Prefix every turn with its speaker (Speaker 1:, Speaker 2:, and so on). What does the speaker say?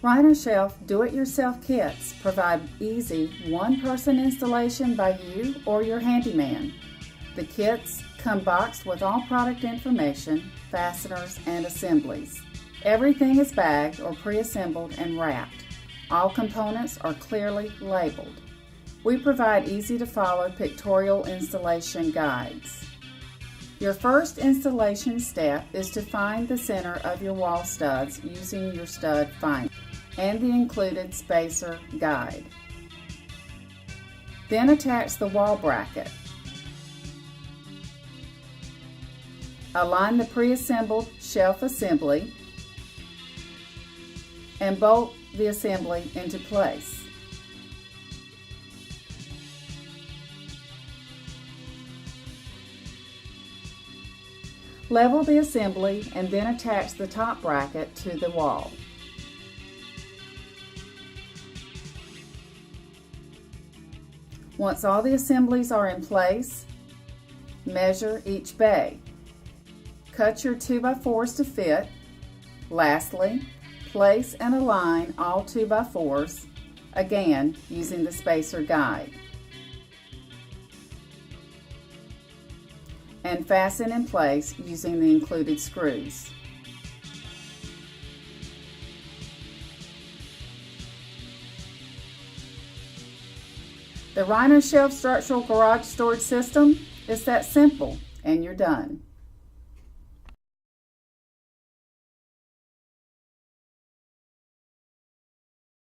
Speaker 1: Rhino Shelf do-it-yourself kits provide easy one-person installation by you or your handyman. The kits come boxed with all product information, fasteners, and assemblies. Everything is bagged or pre-assembled and wrapped. All components are clearly labeled. We provide easy-to-follow pictorial installation guides. Your first installation step is to find the center of your wall studs using your stud finder and the included spacer guide. Then attach the wall bracket. Align the pre-assembled shelf assembly and bolt the assembly into place. Level the assembly and then attach the top bracket to the wall. Once all the assemblies are in place, measure each bay. Cut your 2x4s to fit. Lastly, place and align all 2x4s, again using the spacer guide, and fasten in place using the included screws. The Rhino Shelf structural garage storage system is that simple, and you're done.